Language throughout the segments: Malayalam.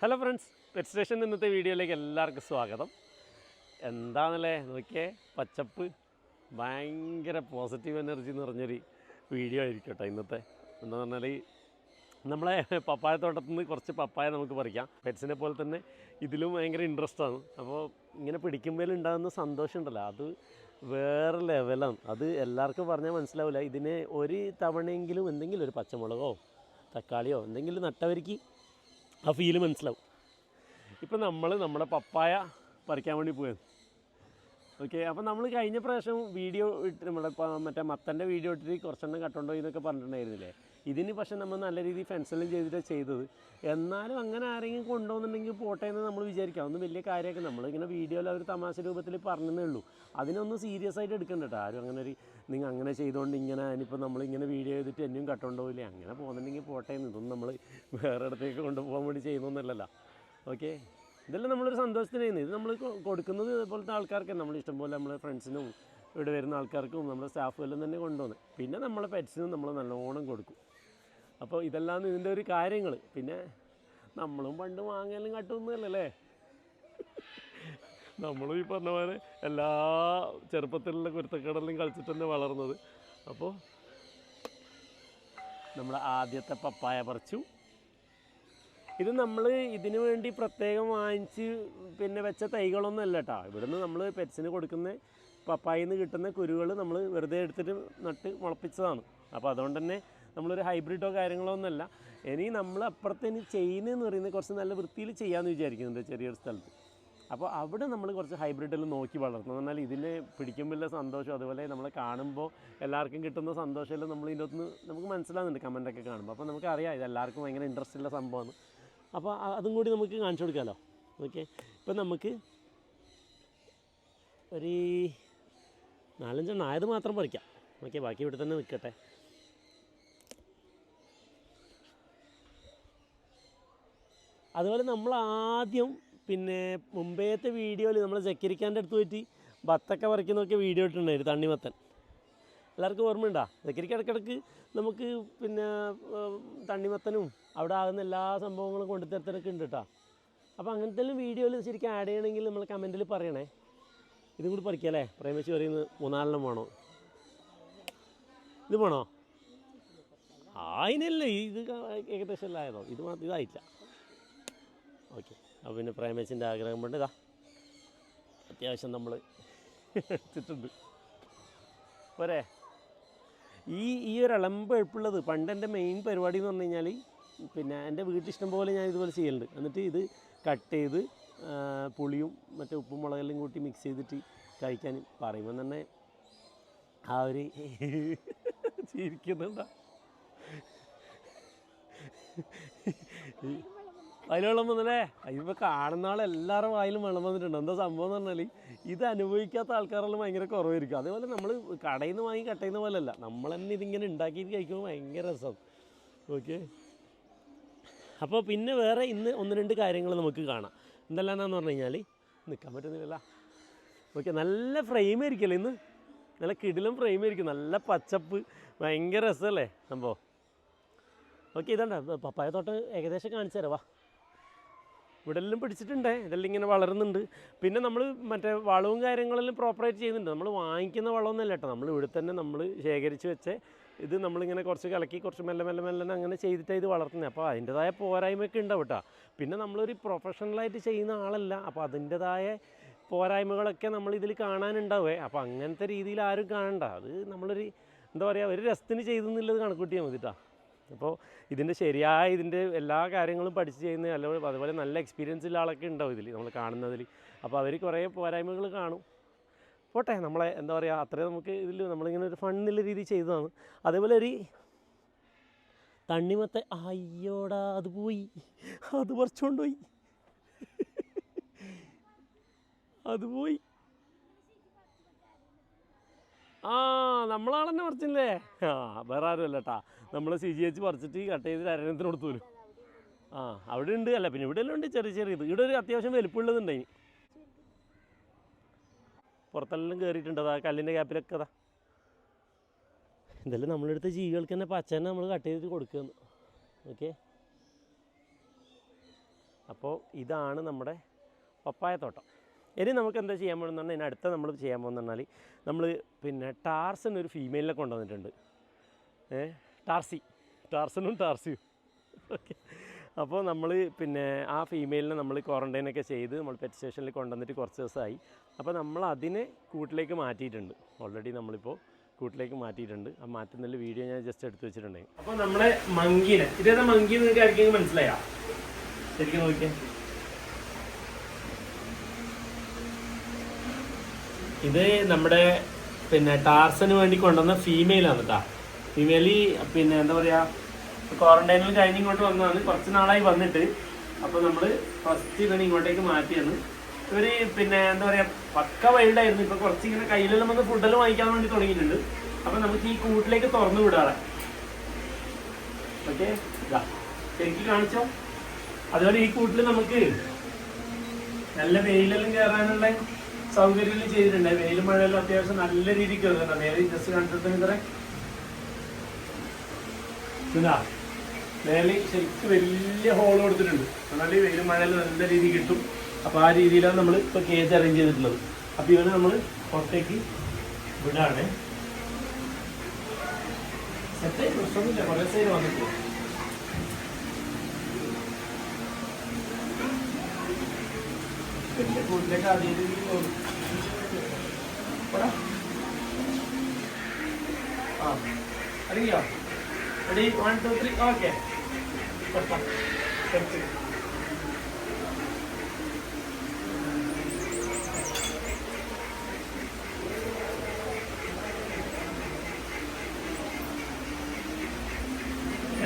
ഹലോ ഫ്രണ്ട്സ്, പെറ്റ് സ്റ്റേഷൻ ഇന്നത്തെ വീഡിയോയിലേക്ക് എല്ലാവർക്കും സ്വാഗതം. എന്താണല്ലേ നോക്കിയേ, പച്ചപ്പ്, ഭയങ്കര പോസിറ്റീവ് എനർജി നിറഞ്ഞൊരു വീഡിയോ ആയിരിക്കും കേട്ടോ ഇന്നത്തെ. എന്താ പറഞ്ഞാൽ നമ്മളെ പപ്പായ തോട്ടത്തിൽ നിന്ന് കുറച്ച് പപ്പായ നമുക്ക് പറിക്കാം. പെറ്റ്സിനെ പോലെ തന്നെ ഇതിലും ഭയങ്കര ഇൻട്രസ്റ്റാണ്. അപ്പോൾ ഇങ്ങനെ പിടിക്കുമ്പോൾ ഉണ്ടാകുന്ന സന്തോഷം ഉണ്ടല്ലോ, അത് വേറെ ലെവലാണ്. അത് എല്ലാവർക്കും പറഞ്ഞാൽ മനസ്സിലാവില്ല. ഇതിന് ഒരു തവണയെങ്കിലും എന്തെങ്കിലും ഒരു പച്ചമുളകോ തക്കാളിയോ എന്തെങ്കിലും നട്ടവർക്ക് ആ ഫീല് മനസ്സിലാവും. ഇപ്പം നമ്മുടെ പപ്പായ പറിക്കാൻ വേണ്ടി പോയത്. ഓക്കെ, അപ്പോൾ നമ്മൾ കഴിഞ്ഞ പ്രാവശ്യം വീഡിയോ ഇട്ട് മറ്റേ മത്തൻ്റെ വീഡിയോ ഇട്ടിട്ട് കുറച്ചെണ്ണം കട്ടുണ്ടോ എന്നൊക്കെ പറഞ്ഞിട്ടുണ്ടായിരുന്നില്ലേ. ഇതിന് പക്ഷേ നമ്മൾ നല്ല രീതിയിൽ ഫെൻസെല്ലാം ചെയ്തിട്ടാണ് ചെയ്തത്. എന്നാലും അങ്ങനെ ആരെങ്കിലും കൊണ്ടുപോകുന്നുണ്ടെങ്കിൽ പോട്ടെ എന്ന് നമ്മൾ വിചാരിക്കാം. ഒന്നും വലിയ കാര്യമൊക്കെ നമ്മളിങ്ങനെ വീഡിയോയിൽ ഒരു തമാശ രൂപത്തിൽ പറഞ്ഞതേ ഉള്ളൂ. അതിനൊന്നും സീരിയസ് ആയിട്ട് എടുക്കണ്ട കേട്ടോ. ആരും അങ്ങനെ നിങ്ങൾ അങ്ങനെ ചെയ്തുകൊണ്ട് ഇങ്ങനെ ഇനിയിപ്പോൾ നമ്മളിങ്ങനെ വീഡിയോ ചെയ്തിട്ട് എന്നും കട്ടുകൊണ്ടുപോയില്ലേ, അങ്ങനെ പോകുന്നുണ്ടെങ്കിൽ പോട്ടെ എന്ന്. ഇതൊന്നും നമ്മൾ വേറെ ഇടത്തേക്ക് കൊണ്ടുപോകാൻ വേണ്ടി ചെയ്യുന്നൊന്നുമല്ലല്ലോ. ഓക്കെ, ഇതെല്ലാം നമ്മളൊരു സന്തോഷത്തിന് ചെയ്യുന്നത്. ഇത് നമ്മൾ കൊടുക്കുന്നത് ഇതുപോലത്തെ ആൾക്കാർക്ക്, നമ്മൾ ഇഷ്ടംപോലെ നമ്മളെ ഫ്രണ്ട്സിനും ഇവിടെ വരുന്ന ആൾക്കാർക്കും നമ്മുടെ സ്റ്റാഫുമെല്ലാം തന്നെ കൊണ്ടുവന്ന്, പിന്നെ നമ്മളെ പെറ്റ്സിനും നമ്മൾ നല്ലോണം കൊടുക്കും. അപ്പോൾ ഇതെല്ലാം ഇതിൻ്റെ ഒരു കാര്യങ്ങൾ. പിന്നെ നമ്മളും പണ്ട് വാങ്ങലും കട്ടുന്നതല്ലേ, നമ്മളും ഈ പറഞ്ഞ പോലെ എല്ലാ ചെറുപ്പത്തിലുള്ള കുരുത്തക്കേടെല്ലാം കളിച്ചിട്ട് തന്നെ വളർന്നത്. അപ്പോൾ നമ്മുടെ ആദ്യത്തെ പപ്പായ പറിച്ചു. ഇത് നമ്മൾ ഇതിനു വേണ്ടി പ്രത്യേകം വാങ്ങിച്ച് പിന്നെ വെച്ച തൈകളൊന്നും അല്ല കേട്ടോ. ഇവിടുന്ന് നമ്മൾ പെറ്റ്സിന് കൊടുക്കുന്ന പപ്പായിൽ നിന്ന് കിട്ടുന്ന കുരുകൾ നമ്മൾ വെറുതെ എടുത്തിട്ട് നട്ട് മുളപ്പിച്ചതാണ്. അപ്പോൾ അതുകൊണ്ട് തന്നെ നമ്മളൊരു ഹൈബ്രിഡോ കാര്യങ്ങളോ ഒന്നുമല്ല. ഇനി നമ്മൾ അപ്പുറത്തേന് ചെയ്യുന്നതെന്ന് പറയുന്നത് കുറച്ച് നല്ല വൃത്തിയിൽ ചെയ്യാമെന്ന് വിചാരിക്കുന്നുണ്ട് ചെറിയൊരു സ്ഥലത്ത്. അപ്പോൾ അവിടെ നമ്മൾ കുറച്ച് ഹൈബ്രിഡെല്ലാം നോക്കി വളർത്തുന്നത്. എന്നാൽ ഇതിനെ പിടിക്കുമ്പോഴുള്ള സന്തോഷം, അതുപോലെ നമ്മളെ കാണുമ്പോൾ എല്ലാവർക്കും കിട്ടുന്ന സന്തോഷമെല്ലാം നമ്മൾ ഇതിനകത്ത് നമുക്ക് മനസ്സിലാകുന്നുണ്ട് കമൻറ്റൊക്കെ കാണുമ്പോൾ. അപ്പോൾ നമുക്കറിയാം ഇതെല്ലാവർക്കും ഭയങ്കര ഇൻട്രസ്റ്റ് ഉള്ള സംഭവമാണ്. അപ്പോൾ അതും കൂടി നമുക്ക് കാണിച്ചു കൊടുക്കാമല്ലോ. ഓക്കെ, ഇപ്പം നമുക്ക് ഒരു 4-5 ആയത് മാത്രം പറിക്കാം. ഓക്കെ, ബാക്കി ഇവിടെ തന്നെ നിൽക്കട്ടെ. അതുപോലെ നമ്മൾ ആദ്യം പിന്നെ മുമ്പേത്തെ വീഡിയോയിൽ നമ്മൾ ജക്കരിക്കാൻ്റെ അടുത്ത് പോയിട്ട് ബത്തൊക്കെ പറിക്കുന്നതൊക്കെ വീഡിയോ ഇട്ടിട്ടുണ്ടായിരുന്നു, തണ്ണിമത്തൻ. എല്ലാവർക്കും ഓർമ്മയുണ്ടോ? ജക്കരിക്ക ഇടയ്ക്കിടയ്ക്ക് നമുക്ക് പിന്നെ തണ്ണിമത്തനും അവിടെ ആകുന്ന എല്ലാ സംഭവങ്ങളും കൊണ്ടുതരത്തിനൊക്കെ ഉണ്ട് കേട്ടോ. അപ്പോൾ അങ്ങനത്തെ വീഡിയോയിൽ ശരിക്കും ആഡ് ചെയ്യണമെങ്കിൽ നമ്മൾ കമൻറ്റിൽ പറയണേ. ഇതും കൂടി പറിക്കാം അല്ലേ? പ്രേമിച്ച് പറയുന്നത് 3-4 വേണോ? ഇത് വേണോ? അതിനല്ലേ ഇത് ഏകദേശം എല്ലാം ആയതോ, ഇത് മാത്രം ഇതായില്ല. ഓക്കെ, അപ്പോൾ പിന്നെ പ്രേമേച്ചിൻ്റെ ആഗ്രഹം കൊണ്ട് ഇതാ അത്യാവശ്യം നമ്മൾ എടുത്തിട്ടുണ്ട്. പോരെ, ഈ ഒരു ഇളമ്പ് എളുപ്പമുള്ളത്. പണ്ട് എൻ്റെ മെയിൻ പരിപാടി എന്ന് പറഞ്ഞു കഴിഞ്ഞാൽ പിന്നെ എൻ്റെ വീട്ടിലിഷ്ടം പോലെ ഞാൻ ഇതുപോലെ ചെയ്യലുണ്ട്. എന്നിട്ട് ഇത് കട്ട് ചെയ്ത് പുളിയും മറ്റേ ഉപ്പും മുളകെല്ലാം കൂട്ടി മിക്സ് ചെയ്തിട്ട് കഴിക്കാൻ പറയുമ്പോൾ തന്നെ ആ ഒരു ചിരിക്കുന്നുണ്ടാ. അതിൽ വെള്ളം വന്നല്ലേ? ഇപ്പോൾ കാണുന്ന ആളെല്ലാവരും വായിലും വെള്ളം വന്നിട്ടുണ്ട്. എന്താ സംഭവം എന്ന് പറഞ്ഞാൽ ഇത് അനുഭവിക്കാത്ത ആൾക്കാരെല്ലാം ഭയങ്കര കുറവായിരിക്കും. അതേപോലെ നമ്മൾ കടയിൽ നിന്ന് വാങ്ങി കട്ട് ചെയ്യുന്ന പോലെ അല്ല, നമ്മൾ തന്നെ ഇതിങ്ങനെ ഉണ്ടാക്കിയിട്ട് കഴിക്കുമ്പോൾ ഭയങ്കര രസം. ഓക്കെ, അപ്പോൾ പിന്നെ വേറെ ഇന്ന് 1-2 കാര്യങ്ങൾ നമുക്ക് കാണാം. എന്തെല്ലാമെന്ന് പറഞ്ഞു കഴിഞ്ഞാൽ നിൽക്കാൻ പറ്റുന്നില്ല. ഓക്കെ, നല്ല ഫ്രെയിം ആയിരിക്കുമല്ലോ ഇന്ന്, നല്ല കിടിലം ഫ്രെയിം ആയിരിക്കും, നല്ല പച്ചപ്പ്, ഭയങ്കര രസമല്ലേ സംഭവം. ഓക്കെ, ഇതാണ്ട പപ്പായ തോട്ടം ഏകദേശം കാണിച്ചു തരാം. വാ, ഇവിടെ എല്ലാം പിടിച്ചിട്ടുണ്ട്, ഇതെല്ലാം ഇങ്ങനെ വളരുന്നുണ്ട്. പിന്നെ നമ്മൾ മറ്റേ വളവും കാര്യങ്ങളെല്ലാം പ്രോപ്പറായിട്ട് ചെയ്യുന്നുണ്ട്. നമ്മൾ വാങ്ങിക്കുന്ന വളമൊന്നുമല്ല കേട്ടോ, നമ്മൾ ഇവിടെ തന്നെ നമ്മൾ ശേഖരിച്ച് വെച്ച് ഇത് നമ്മളിങ്ങനെ കുറച്ച് കലക്കി കുറച്ച് മെല്ലെ അങ്ങനെ ചെയ്തിട്ടാണ് ഇത് വളർത്തുന്നത്. അപ്പോൾ അതിൻ്റെതായ പോരായ്മയൊക്കെ ഉണ്ടാവും കേട്ടോ. പിന്നെ നമ്മളൊരു പ്രൊഫഷണലായിട്ട് ചെയ്യുന്ന ആളല്ല, അപ്പോൾ അതിൻ്റെതായ പോരായ്മകളൊക്കെ നമ്മളിതിൽ കാണാനുണ്ടാവേ. അപ്പോൾ അങ്ങനത്തെ രീതിയിൽ ആരും കാണണ്ട. അത് നമ്മളൊരു എന്താ പറയുക, ഒരു രസത്തിന് ചെയ്തെന്നുള്ളത് കണക്കൂട്ടിയാൽ മതി കേട്ടോ. അപ്പോൾ ഇതിൻ്റെ ശരിയായ ഇതിൻ്റെ എല്ലാ കാര്യങ്ങളും പഠിച്ച് ചെയ്യുന്ന അതുപോലെ നല്ല എക്സ്പീരിയൻസ് ഉള്ള ആളൊക്കെ ഉണ്ടാവും ഇതിൽ നമ്മൾ കാണുന്നതിൽ. അപ്പോൾ അവർ കുറേ പോരായ്മകൾ കാണും. പോട്ടെ, നമ്മളെ എന്താ പറയുക, അത്രയും നമുക്ക് ഇതിൽ നമ്മളിങ്ങനെ ഒരു ഫണ്ണിലുള്ള രീതിയിൽ ചെയ്തതാണ്. അതേപോലെ ഒരു തണ്ണിമത്തൻ, അയ്യോടാ അത് പോയി, അത് പറിച്ചുകൊണ്ട് പോയി, അത് പോയി. നമ്മളാളെന്നെ പറിച്ചില്ലേ? വേറെ ആരും അല്ല കേട്ടാ, നമ്മൾ CGH പറിച്ചിട്ട് കട്ട് ചെയ്ത് അരണ്യത്തിന് കൊടുത്തു പോലും. അവിടെ ഉണ്ട്. അല്ല പിന്നെ ഇവിടെ എല്ലാം ഉണ്ട് ചെറിയത്. ഇവിടെ ഒരു അത്യാവശ്യം വലുപ്പമുള്ളതുണ്ടായി, പുറത്തെല്ലാം കയറിയിട്ടുണ്ട്. അതാ കല്ലിൻ്റെ ഗ്യാപ്പിലൊക്കെ അതാ. ഇതെല്ലാം നമ്മളെടുത്ത ജീവികൾക്ക് തന്നെ പച്ച തന്നെ നമ്മൾ കട്ട് ചെയ്തിട്ട് കൊടുക്കുന്നു. ഓക്കെ, അപ്പോൾ ഇതാണ് നമ്മുടെ പപ്പായത്തോട്ടം. ഇനി നമുക്ക് എന്താ ചെയ്യാൻ പോകുന്നത് പറഞ്ഞാൽ ഇനി അടുത്ത നമ്മൾ ചെയ്യാൻ പോകുന്നത് പറഞ്ഞാൽ നമ്മൾ പിന്നെ ടാർസൻ ഒരു ഫീമെയിലിനെ കൊണ്ടുവന്നിട്ടുണ്ട്. ടാർസനും ടാർസിയും. ഓക്കെ. അപ്പോൾ നമ്മൾ പിന്നെ ആ ഫീമെയിലിനെ നമ്മൾ ക്വാറൻറ്റൈനൊക്കെ ചെയ്ത് നമ്മൾ പെറ്റ് സ്റ്റേഷനിൽ കൊണ്ടുവന്നിട്ട് കുറച്ച് ദിവസമായി. അപ്പോൾ നമ്മൾ അതിനെ കൂട്ടിലേക്ക് മാറ്റിയിട്ടുണ്ട്. ഓൾറെഡി നമ്മളിപ്പോൾ കൂട്ടിലേക്ക് മാറ്റിയിട്ടുണ്ട്. ആ മാറ്റുന്നതിൽ വീഡിയോ ഞാൻ ജസ്റ്റ് എടുത്ത് വെച്ചിട്ടുണ്ടെങ്കിൽ. അപ്പോൾ നമ്മളെ മങ്കീനെ, ഇതേതാ മങ്കി നിങ്ങൾക്ക് ആർക്കെങ്കിലും മനസ്സിലായോ? ശരിക്കും നോക്കിയാൽ ഇത് നമ്മുടെ പിന്നെ ടാർസന് വേണ്ടി കൊണ്ടുവന്ന ഫീമെയിലാണ് കേട്ടോ. ഫീമെയിൽ പിന്നെ എന്താ പറയുക, ക്വാറന്റൈനിൽ കഴിഞ്ഞ് ഇങ്ങോട്ട് വന്നതാണ്. കുറച്ച് നാളായി വന്നിട്ട്. അപ്പോൾ നമ്മൾ ഫസ്റ്റ് ഇവനെ ഇങ്ങോട്ടേക്ക് മാറ്റിയാണ്. ഇവർ പിന്നെ എന്താ പറയുക പക്ക വൈൽഡായിരുന്നു. ഇപ്പോൾ കുറച്ച് ഇങ്ങനെ കയ്യിലെല്ലാം വന്ന് ഫുഡെല്ലാം വാങ്ങിക്കാൻ വേണ്ടി തുടങ്ങിയിട്ടുണ്ട്. അപ്പോൾ നമുക്ക് ഈ കൂട്ടിലേക്ക് തുറന്നു വിടാറ്. ഓക്കെ, ഇതാ ശരിക്കും കാണിച്ചോ. അതുപോലെ ഈ കൂട്ടിൽ നമുക്ക് നല്ല വെയിലെല്ലാം കയറാനുള്ള സൗകര്യം ചെയ്തിട്ടുണ്ട്. വെയിലും മഴയെല്ലാം അത്യാവശ്യം നല്ല രീതിക്ക് കയറുന്നുണ്ട്. നേരെ ജസ്റ്റ് കണ്ടിട്ട് ഇത്രേ ഇതാ നേരെ ശരിക്കും വലിയ ഹോൾ കൊടുത്തിട്ടുണ്ട്. എന്നാൽ ഈ വെയിലും മഴയെല്ലാം നല്ല രീതിയിൽ കിട്ടും. അപ്പോൾ ആ രീതിയിലാണ് നമ്മൾ ഇപ്പോൾ കേജ് അറേഞ്ച് ചെയ്തിട്ടുള്ളത്. അപ്പോൾ ഇവനെ നമ്മൾ പുറത്തേക്ക് വിടാണ്. സെറ്റായി പ്രശ്നമൊന്നുമില്ല, കുറേ സൈഡ് വന്നിട്ട്. വലിയ കൂട്ടിലേക്ക് അതേ രീതിയിൽ തോന്നും. ആ അറിയോ? Ready 1 2 3 okay.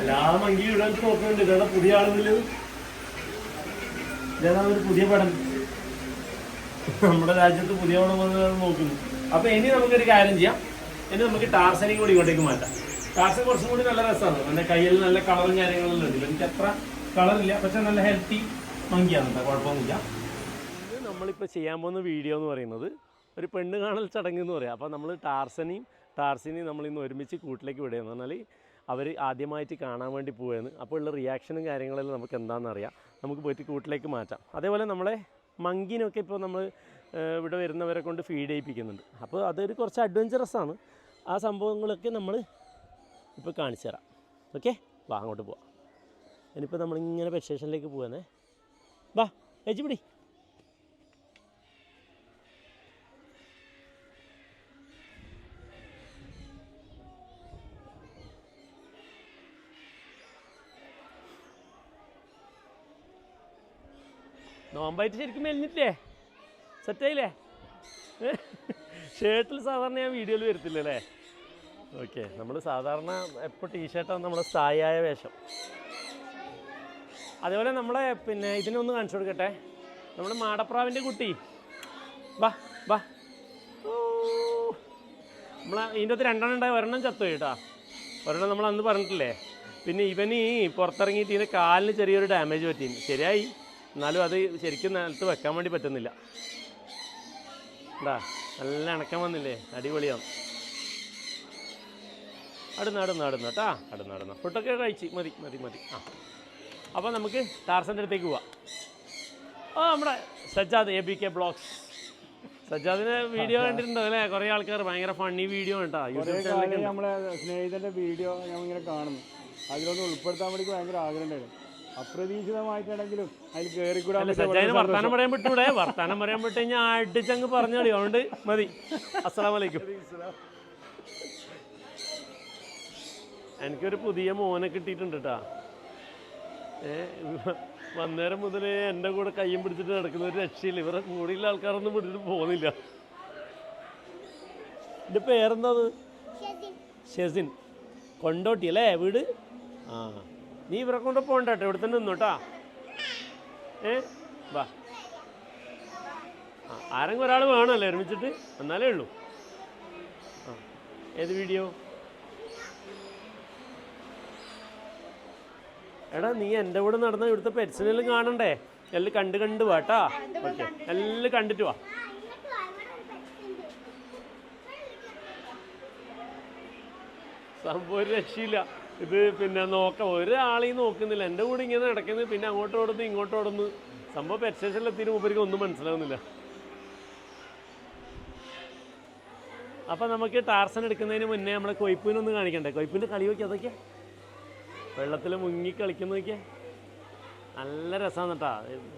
എല്ലാ മങ്കിയും ഇടാൻ നോക്കുന്നുണ്ട്. ഇതാണ് പുതിയ ആളുകളിൽ, ഇതാണ് ഒരു പുതിയ പഠനം. നമ്മുടെ രാജ്യത്ത് പുതിയ പടം നോക്കുന്നു. അപ്പോൾ ഇനി നമുക്കൊരു കാര്യം ചെയ്യാം. ഇനി നമുക്ക് ടാർസനെയും കൂടി ഇങ്ങോട്ടേക്ക് മാറ്റാം. ടാർസൻ കുറച്ചും കൂടി നല്ല രസമാണ്. എൻ്റെ കയ്യിൽ നല്ല കളറും കാര്യങ്ങളെല്ലാം ഉണ്ട്. എനിക്ക് അത്ര കളറില്ല, പക്ഷെ നല്ല ഹെൽത്തി മങ്കിയാണ് കേട്ടോ, കുഴപ്പമൊന്നുമില്ല. ഇത് നമ്മളിപ്പോൾ ചെയ്യാൻ പോകുന്ന വീഡിയോ എന്ന് പറയുന്നത് ഒരു പെണ്ണ് കാണൽ ചടങ്ങ് എന്ന് പറയാം. അപ്പോൾ നമ്മൾ ടാർസിനെയും നമ്മളിന്ന് ഒരുമിച്ച് കൂട്ടിലേക്ക് വിടുകയെന്ന് പറഞ്ഞാൽ അവർ ആദ്യമായിട്ട് കാണാൻ വേണ്ടി പോവുകയാണ്. അപ്പോൾ ഉള്ള റിയാക്ഷനും കാര്യങ്ങളെല്ലാം നമുക്ക് എന്താണെന്ന് അറിയാം. നമുക്ക് പോയിട്ട് കൂട്ടിലേക്ക് മാറ്റാം. അതേപോലെ നമ്മളെ മങ്കിനൊക്കെ ഇപ്പോൾ നമ്മൾ ഇവിടെ വരുന്നവരെ കൊണ്ട് ഫീഡ് ചെയ്യിപ്പിക്കുന്നുണ്ട്. അപ്പോൾ അതൊരു കുറച്ച് അഡ്വഞ്ചറസ് ആണ്. ആ സംഭവങ്ങളൊക്കെ നമ്മൾ ഇപ്പോൾ കാണിച്ചു തരാം. ഓക്കെ, വാ അങ്ങോട്ട് പോവാം. ഇനിയിപ്പോൾ നമ്മളിങ്ങനെ പെറ്റ് സ്റ്റേഷനിലേക്ക് പോവാനേ. വാ ഏച്ചി പിടി. നോമ്പായിട്ട് ശരിക്കും മെലിഞ്ഞിട്ടില്ലേ? സെറ്റായില്ലേ? ഷർട്ടിൽ സാധാരണ ഞാൻ വീഡിയോയിൽ വരത്തില്ല അല്ലേ? ഓക്കെ, നമ്മൾ സാധാരണ എപ്പോൾ ടീഷർട്ടാണ് നമ്മുടെ സ്ഥായിയായ വേഷം. അതേപോലെ നമ്മളെ പിന്നെ ഇതിനൊന്ന് കാണിച്ചു കൊടുക്കട്ടെ. നമ്മുടെ മാടപ്രാവിൻ്റെ കുട്ടി വാ വാ. നമ്മൾ ഇതിൻ്റെ അകത്ത് രണ്ടെണ്ണം ഉണ്ടായി, ഒരെണ്ണം ചത്തുപോയി കേട്ടോ. ഒരെണ്ണം നമ്മൾ അന്ന് പറഞ്ഞിട്ടില്ലേ. പിന്നെ ഇവന് പുറത്തിറങ്ങിയിട്ട് ഇതിൻ്റെ കാലിന് ചെറിയൊരു ഡാമേജ് പറ്റി. ശരിയായി, എന്നാലും അത് ശരിക്കും നിലത്ത് വെക്കാൻ വേണ്ടി പറ്റുന്നില്ല. എന്താ നല്ല ഇണക്കം വന്നില്ലേ? അടിപൊളിയാണ്. അടുന്ന കേട്ടാ, അടുന്ന ഫുഡൊക്കെ കഴിച്ച് മതി. ആ, അപ്പോൾ നമുക്ക് ടാർസൻ്റെ അടുത്തേക്ക് പോവാം. നമ്മുടെ സജ്ജാദ് ABK ബ്ലോഗ്സ്. സജ്ജാദിനെ വീഡിയോ കണ്ടിട്ടുണ്ടോ അല്ലേ? കുറേ ആൾക്കാർ ഭയങ്കര ഫണ്ണി വീഡിയോ കേട്ടോ യൂട്യൂബ് ചാനലിൽ. നമ്മളെ സ്നേഹിതൻ്റെ വീഡിയോ ഞാൻ ഇങ്ങനെ കാണുന്നു. അതിലൊന്ന് ഉൾപ്പെടുത്താൻ വേണ്ടി ഭയങ്കര ആഗ്രഹം ഉണ്ടായിരുന്നു. അപ്രതീക്ഷിതമായിട്ടാണെങ്കിലും അതിൽ കയറിക്കൂടാ. സജ്ജാദിന് വർത്താനം പറയാൻ വിട്ടൂടെ? വർത്താനം പറയാൻ വിട്ട് കഴിഞ്ഞാൽ അടിച്ചങ്ങ് പറഞ്ഞോളി. അതുകൊണ്ട് മതി. അസ്സലാമു അലൈക്കും. എനിക്കൊരു പുതിയ മോനെ കിട്ടിയിട്ടുണ്ട് കേട്ടോ. വന്നേരം മുതലേ എൻ്റെ കൂടെ കയ്യും പിടിച്ചിട്ട് നടക്കുന്ന ഒരു രക്ഷയില്ല. ഇവരെ കൂടെയുള്ള ആൾക്കാരൊന്നും പിടിച്ചിട്ട് പോകുന്നില്ല. എൻ്റെ പേരെന്താ? ഷെസിൻ. കൊണ്ടോട്ടി അല്ലേ വീട്? ആ, നീ ഇവരെ കൊണ്ട് പോകണ്ട കേട്ടോ, ഇവിടെ തന്നെ നിന്നോട്ടാ. വാ. ആ, ആരെങ്കിലും ഒരാൾ വേണമല്ലേ ഒരുമിച്ചിട്ട്, എന്നാലേ ഉള്ളൂ. ആ, ഏത് വീഡിയോ? എടാ നീ എൻ്റെ കൂടെ നടന്ന ഇവിടുത്തെ പെറ്റ്സിനെല്ലാം കാണണ്ടേ? എല്ലാം കണ്ട് വാട്ടാ. ഓക്കെ, എല്ലാം കണ്ടിട്ട് വാ. സംഭവം ഒരു രക്ഷയില്ല. ഇത് പിന്നെ നോക്കാം, ഒരാളെയും നോക്കുന്നില്ല. എൻ്റെ കൂടെ ഇങ്ങനെ നടക്കുന്നത്, പിന്നെ അങ്ങോട്ട് ഓടുന്നു ഇങ്ങോട്ട് ഓടുന്നു. സംഭവം പെറ്റ് സ്റ്റേഷനിലെത്തിയിട്ട് മൂപ്പർക്ക് ഒന്നും മനസ്സിലാവുന്നില്ല. അപ്പം നമുക്ക് ടാർസൻ എടുക്കുന്നതിന് മുന്നേ നമ്മളെ കൊയ്പ്പിനൊന്ന് കാണിക്കണ്ടേ? കൊയ്പ്പിൻ്റെ കളി നോക്കി, അതൊക്കെ വെള്ളത്തിൽ മുങ്ങി കളിക്കുന്ന നോക്കിയേ, നല്ല രസമാണ് കേട്ടോ.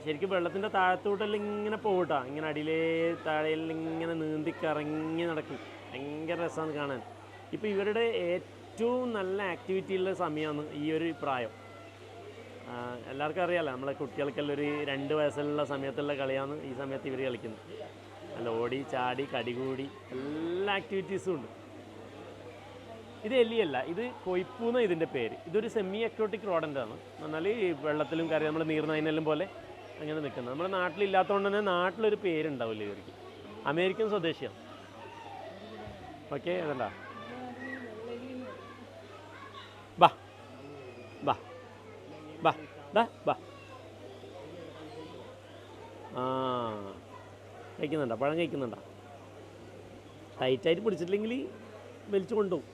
ശരിക്കും വെള്ളത്തിൻ്റെ താഴത്തോട്ടെല്ലാം ഇങ്ങനെ പോകട്ടാ, ഇങ്ങനെ അടിയിലേ താഴെയെല്ലാം ഇങ്ങനെ നീന്തി കറങ്ങി നടക്കും. ഭയങ്കര രസമാണ് കാണാൻ. ഇപ്പോൾ ഇവരുടെ ഏറ്റവും നല്ല ആക്ടിവിറ്റിയുള്ള സമയമാണ് ഈ ഒരു പ്രായം. എല്ലാവർക്കും അറിയാമല്ലോ, നമ്മളെ കുട്ടികൾക്കെല്ലാം ഒരു 2 വയസ്സുള്ള സമയത്തുള്ള കളിയാണ് ഈ സമയത്ത് ഇവർ കളിക്കുന്നത്. അല്ല, ഓടി ചാടി കടികൂടി എല്ലാ ആക്ടിവിറ്റീസും ഉണ്ട്. ഇത് എലിയല്ല, ഇത് കൊയ്പ്പൂന്ന ഇതിൻ്റെ പേര്. ഇതൊരു സെമി അക്വാട്ടിക് റോഡൻ്റാണ്. എന്നാൽ ഈ വെള്ളത്തിലും കറി നമ്മൾ നീർനായനെല്ലാം പോലെ അങ്ങനെ നിൽക്കുന്നത്. നമ്മുടെ നാട്ടിലില്ലാത്തതുകൊണ്ട് തന്നെ നാട്ടിലൊരു പേരുണ്ടാവില്ല ഇവർക്ക്. അമേരിക്കൻ സ്വദേശിയാണ്. ഓക്കെ, അതല്ല ബാ ബാ ബാ ഡാ ബാ. ആ, കഴിക്കുന്നുണ്ടോ? പഴം കഴിക്കുന്നുണ്ടോ? ടൈറ്റായിട്ട് പിടിച്ചിട്ടില്ലെങ്കിൽ വലിച്ചു കൊണ്ടുപോകും.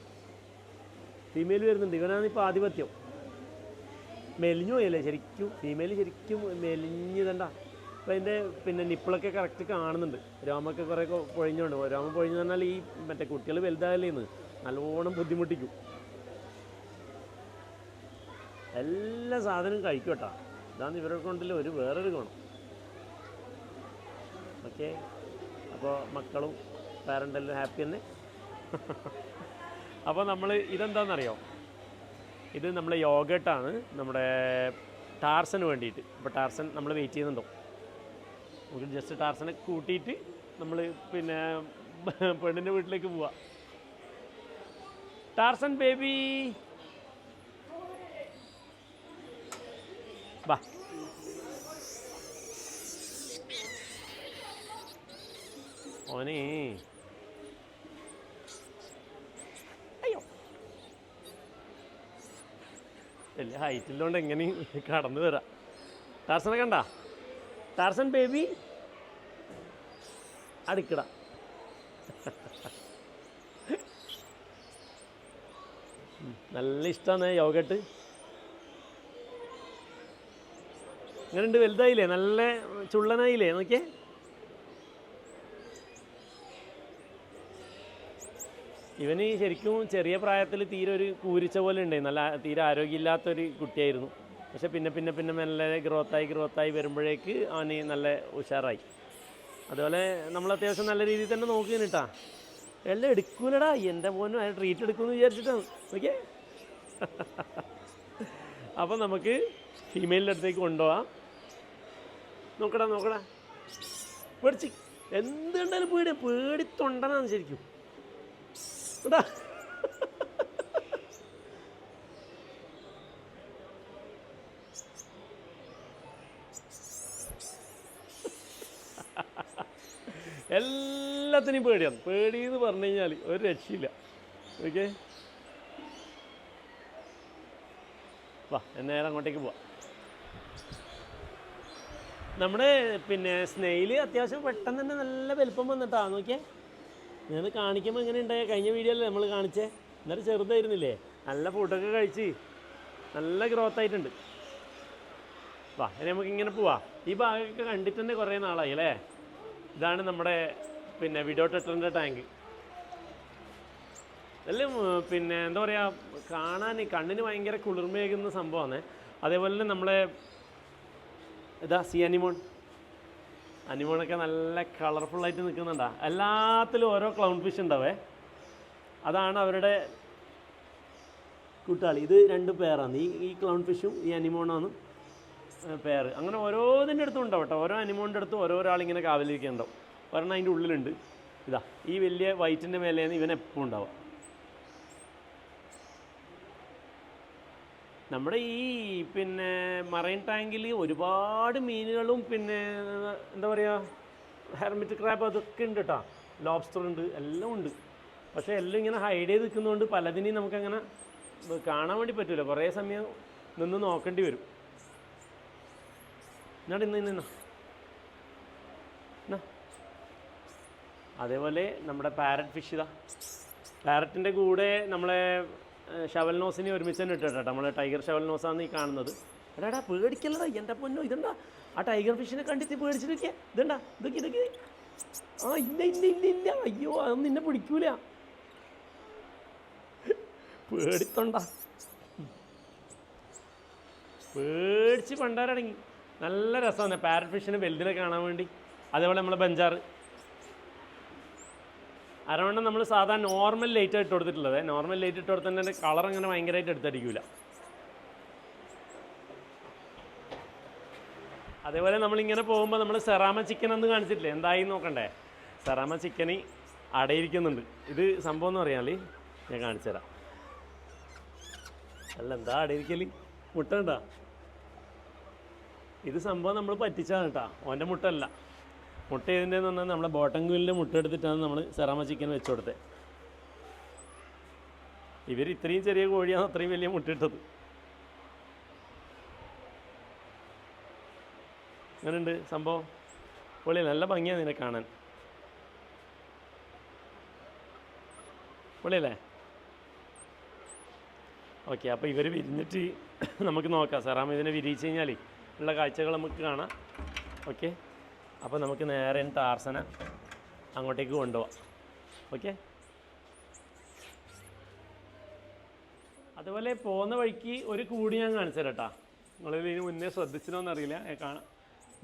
ഫീമെയിൽ വരുന്നുണ്ട്. ഇവനാണ് ഇപ്പോൾ ആധിപത്യം. മെലിഞ്ഞു പോയല്ലേ ശരിക്കും. ഫീമെയിൽ ശരിക്കും മെലിഞ്ഞതണ്ട. അപ്പോൾ അതിൻ്റെ പിന്നെ നിപ്പിളൊക്കെ കറക്റ്റ് കാണുന്നുണ്ട്. രോമൊക്കെ കുറേ പൊഴിഞ്ഞുകൊണ്ട്. രോമം പൊഴിഞ്ഞു പറഞ്ഞാൽ ഈ മറ്റേ കുട്ടികൾ വലുതാകല്ലേന്ന് നല്ലോണം ബുദ്ധിമുട്ടിക്കും. എല്ലാ സാധനവും കഴിക്കും കേട്ടോ. ഇതാണ് ഇവരെ കൊണ്ടില്ല ഒരു വേറൊരു ഗുണം. ഓക്കെ, അപ്പോൾ മക്കളും പാരൻ്റെല്ലാം ഹാപ്പി തന്നെ. അപ്പോൾ നമ്മൾ ഇതെന്താണെന്നറിയോ? ഇത് നമ്മളെ യോഗട്ടാണ്, നമ്മുടെ ടാർസന് വേണ്ടിയിട്ട്. അപ്പോൾ ടാർസൻ നമ്മൾ വെയിറ്റ് ചെയ്യുന്നുണ്ടോ? നമുക്ക് ജസ്റ്റ് ടാർസനെ കൂട്ടിയിട്ട് നമ്മൾ പിന്നെ പെണ്ണിൻ്റെ വീട്ടിലേക്ക് പോവാം. ടാർസൻ ബേബി ബാ. ഓനേ അയ്യോ, വലിയ ഹൈറ്റില്ലോണ്ട് എങ്ങനെയും കടന്നു വരാം. ടാർസനെ കണ്ട? ടാർസൻ ബേബി അടുക്കട. നല്ല ഇഷ്ടമാണ് യോഗട്ട്. ഇങ്ങനെയുണ്ട്, വലുതായില്ലേ? നല്ല ചുള്ളനായില്ലേ? നോക്കിയേ. ഇവന് ശരിക്കും ചെറിയ പ്രായത്തിൽ തീരെ ഒരു കൂരിച്ച പോലെ ഉണ്ടായി. നല്ല തീരെ ആരോഗ്യമില്ലാത്തൊരു കുട്ടിയായിരുന്നു. പക്ഷെ പിന്നെ പിന്നെ പിന്നെ മെല്ലെ ഗ്രോത്തായി വരുമ്പോഴേക്ക് അവന് നല്ല ഉഷാറായി. അതുപോലെ നമ്മൾ അത്യാവശ്യം നല്ല രീതിയിൽ തന്നെ നോക്കി കേട്ടാ. എല്ലാം എടുക്കൂലടാ, എൻ്റെ മോനും അതിന് ട്രീറ്റ് എടുക്കുമെന്ന് വിചാരിച്ചിട്ടാണ്. ഓക്കെ, അപ്പം നമുക്ക് ഫീമെയിലിൻ്റെ അടുത്തേക്ക് കൊണ്ടുപോവാം. നോക്കടാ പേടിച്ച് എന്ത് കണ്ടാലും പേടിത്തൊണ്ടനാണ് ശരിക്കും. എടാ എല്ലാത്തിനും പേടിയാണ്. പേടിയെന്ന് പറഞ്ഞു കഴിഞ്ഞാൽ ഒരു രക്ഷയില്ല. ഓക്കെ, വാ, നേരെ അങ്ങോട്ടേക്ക് പോവാം. നമ്മുടെ പിന്നെ സ്നെയിൽ അത്യാവശ്യം പെട്ടെന്ന് തന്നെ നല്ല വലുപ്പം വന്നിട്ടാ. നോക്കിയേ, ഞാൻ കാണിക്കുമ്പോൾ എങ്ങനെ ഉണ്ടായ? കഴിഞ്ഞ വീഡിയോയിൽ നമ്മൾ കാണിച്ചേ, എന്നാലും ചെറുതായിരുന്നില്ലേ? നല്ല ഫുഡൊക്കെ കഴിച്ച് നല്ല ഗ്രോത്ത് ആയിട്ടുണ്ട്. വാ, ഇനി നമുക്കിങ്ങനെ പോവാം. ഈ ഭാഗമൊക്കെ കണ്ടിട്ട് തന്നെ കുറേ നാളായി അല്ലേ? ഇതാണ് നമ്മുടെ പിന്നെ വിഡോ ടെട്രൻ്റെ ടാങ്ക്. എല്ലാം പിന്നെ എന്താ പറയുക, കാണാൻ കണ്ണിന് ഭയങ്കര കുളിർമയേകുന്ന സംഭവമാണ്. അതേപോലെ തന്നെ നമ്മളെ ഇതാ അനിമോണൊക്കെ നല്ല കളർഫുള്ളായിട്ട് നിൽക്കുന്നുണ്ടാ. എല്ലാത്തിലും ഓരോ ക്ലൗൺ ഫിഷ് ഉണ്ടാവേ. അതാണ് അവരുടെ കൂട്ടാളി. ഇത് 2 പേരാണ്. ഈ ക്ലൗൺ ഫിഷും ഈ അനിമോണാണ് പേര്. അങ്ങനെ ഓരോതിൻ്റെ അടുത്തും ഉണ്ടാവും കേട്ടോ. ഓരോ അനിമോണിൻ്റെ അടുത്തും ഓരോരാളിങ്ങനെ കാവലിരിക്കുന്നുണ്ടാവും. ഒരെണ്ണം അതിൻ്റെ ഉള്ളിലുണ്ട്. ഇതാ ഈ വലിയ വൈറ്റിൻ്റെ മേലെയാണ് ഇവൻ എപ്പോഴും ഉണ്ടാവുക. നമ്മുടെ ഈ പിന്നെ മറൈൻ ടാങ്കിൽ ഒരുപാട് മീനുകളും പിന്നെ എന്താ പറയുക ഹെർമിറ്റ് ക്രാബ് അതൊക്കെ ഉണ്ട് കേട്ടോ. ലോബ്സ്റ്റർ ഉണ്ട്, എല്ലാം ഉണ്ട്. പക്ഷേ എല്ലാം ഇങ്ങനെ ഹൈഡ് ചെയ്ത് നിൽക്കുന്നതുകൊണ്ട് പലതിനെയും നമുക്കങ്ങനെ കാണാൻ വേണ്ടി പറ്റില്ല. കുറേ സമയം നിന്ന് നോക്കേണ്ടി വരും. എന്നാ ഇന്ന അതേപോലെ നമ്മുടെ പാരറ്റ് ഫിഷ് ഇതാ. പാരറ്റിൻ്റെ കൂടെ നമ്മളെ ഷവൽ നോസിനെ ഒരുമിച്ച് തന്നെ ഇട്ടിട്ടാ. നമ്മൾ ടൈഗർ ഷവൽ നോസാണ് ഈ കാണുന്നത്. എടാ പേടിക്കല്ലടാ എൻ്റെ പൊന്നോ, ഇതുണ്ടാ ആ ടൈഗർ ഫിഷിനെ കണ്ടിട്ട് പേടിച്ചിരിക്കുക. ഇതുണ്ടാ ഇതൊക്കെ ആ ഇല്ല ഇല്ല ഇല്ല ഇല്ല, അയ്യോ അതൊന്നും നിന്നെ പിടിക്കൂല, പേടിത്തൊണ്ട, പേടിച്ച് പണ്ടാരടങ്ങി. നല്ല രസമാണ് പാരറ്റ് ഫിഷിനെ വലുതിനെ കാണാൻ വേണ്ടി. അതേപോലെ നമ്മളെ ബഞ്ചാറ് അരവണ്ണം നമ്മൾ സാധാരണ നോർമൽ ലൈറ്റ് ഇട്ട് കൊടുത്തിട്ടുള്ളത്. നോർമൽ ലൈറ്റ് ഇട്ട് കൊടുത്തതിൻ്റെ കളർ അങ്ങനെ ഭയങ്കരമായിട്ട് എടുത്തടിക്കില്ല. അതേപോലെ നമ്മളിങ്ങനെ പോകുമ്പോൾ നമ്മൾ സെറാമ ചിക്കൻ എന്ന് കാണിച്ചിട്ടില്ലേ, എന്തായി നോക്കണ്ടേ. സെറാമ ചിക്കന് അടയിരിക്കുന്നുണ്ട്. ഇത് സംഭവം എന്ന് പറഞ്ഞാൽ ഞാൻ കാണിച്ചു തരാം. അല്ല എന്താ അടയിരിക്കൽ, മുട്ട ഉണ്ടാ, ഇത് സംഭവം നമ്മൾ പറ്റിച്ചാണ് കേട്ടോ. ഓൻ്റെ മുട്ട അല്ല. മുട്ട ചെയ്തതിൻ്റെ പറഞ്ഞാൽ നമ്മളെ ബോട്ടൻകുയിലിൻ്റെ മുട്ട എടുത്തിട്ടാണ് നമ്മൾ സെറാമ ചിക്കൻ വെച്ച് കൊടുത്തത്. ഇവർ ഇത്രയും ചെറിയ കോഴിയാണ് അത്രയും വലിയ മുട്ട ഇട്ടത്. അങ്ങനെയുണ്ട് സംഭവം. പൊളി, നല്ല ഭംഗിയാണ് നിന്നെ കാണാൻ. പൊളിയല്ലേ? ഓക്കെ, അപ്പോൾ ഇവർ വിരിഞ്ഞിട്ട് നമുക്ക് നോക്കാം. സെറാമ ഇതിനെ വിരിയിച്ച് കഴിഞ്ഞാൽ ഉള്ള കാഴ്ചകൾ നമുക്ക് കാണാം. ഓക്കെ, അപ്പോൾ നമുക്ക് നേരെ ടാർസനെ അങ്ങോട്ടേക്ക് കൊണ്ടുപോവാം. ഓക്കെ, അതുപോലെ പോകുന്ന വഴിക്ക് ഒരു കൂടി ഞാൻ കാണിച്ചു തരാം കേട്ടോ. നിങ്ങളിതിന് മുന്നേ ശ്രദ്ധിച്ചിട്ടോന്നറിയില്ല.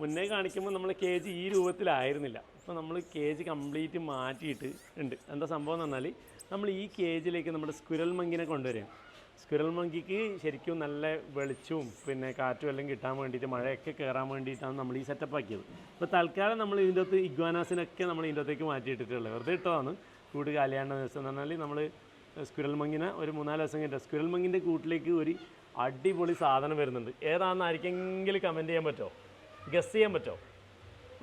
മുന്നേ കാണിക്കുമ്പോൾ നമ്മൾ കേജ് ഈ രൂപത്തിലായിരുന്നില്ല. അപ്പോൾ നമ്മൾ കേജ് കംപ്ലീറ്റ് മാറ്റിയിട്ട് ഉണ്ട്. എന്താ സംഭവം എന്ന് പറഞ്ഞാൽ നമ്മൾ ഈ കേജിലേക്ക് നമ്മുടെ സ്ക്വിറൽ മങ്കിനെ കൊണ്ടുവരികയാണ്. സ്ക്വിറൽ മങ്കിക്ക് ശരിക്കും നല്ല വെളിച്ചവും പിന്നെ കാറ്റും എല്ലാം കിട്ടാൻ വേണ്ടിയിട്ട്, മഴയൊക്കെ കയറാൻ വേണ്ടിയിട്ടാണ് നമ്മൾ ഈ സെറ്റപ്പ് ആക്കിയത്. അപ്പോൾ തൽക്കാലം നമ്മൾ ഇതിൻ്റെ അകത്ത് ഇഗ്വാനാസിനൊക്കെ നമ്മൾ ഇതിൻ്റെ അകത്തേക്ക് മാറ്റിയിട്ടിട്ടുള്ളത്. വെറുതെ ഇട്ടതാണ് കൂട് കാലിയാണ്ട ദിവസം എന്ന് പറഞ്ഞാൽ നമ്മൾ സ്ക്വിറൽ മങ്കിനെ ഒരു 3-4 ദിവസം കഴിഞ്ഞിട്ട് സ്ക്വിറൽ മങ്കിൻ്റെ കൂട്ടിലേക്ക് ഒരു അടിപൊളി സാധനം വരുന്നുണ്ട്. ഏതാണെന്ന് ആർക്കെങ്കിലും കമൻറ്റ് ചെയ്യാൻ പറ്റുമോ, ഗസ് ചെയ്യാൻ പറ്റുമോ?